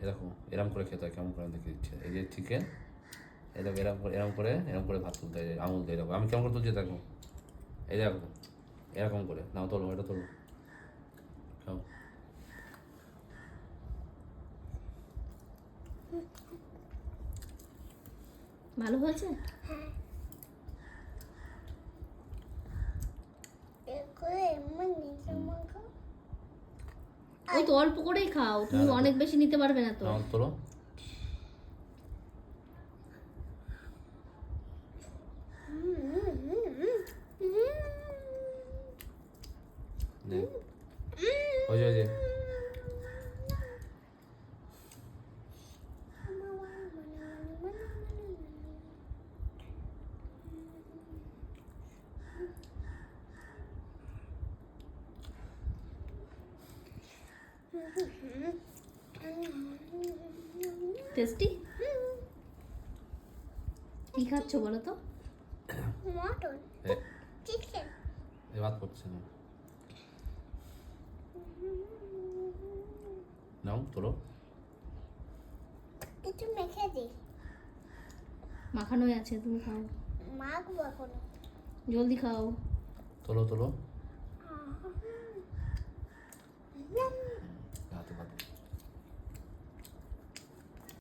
এরকম এরম করে খেতে হয়, কেমন করে দেখে দিচ্ছে। এই যে চিকেন, এরকম এরম করে ভাত তুলতে হয়, আঙুল দিয়ে এরকম। আমি কেমন করে তুলছি দেখো, এই দেখো এরকম করে। নাও তোলো, এটা তোলো, খাও। ভালো হয়েছে? ওই তো অল্প করেই খাও, তুমি না, না, অনেক বেশি নিতে পারবে না তো। নাও তোলো। নে, ওই যে টেস্টি? কি খাচ্ছ বলো তো? মটন, এ- চিকেন। এ ভাত পড়ছে না, নাও তোলো। একটু মেখে দিই। মাখানোই আছে, তুমি খাও, মাখবো এখন। জলদি খাও। তোলো তোলো। Yum.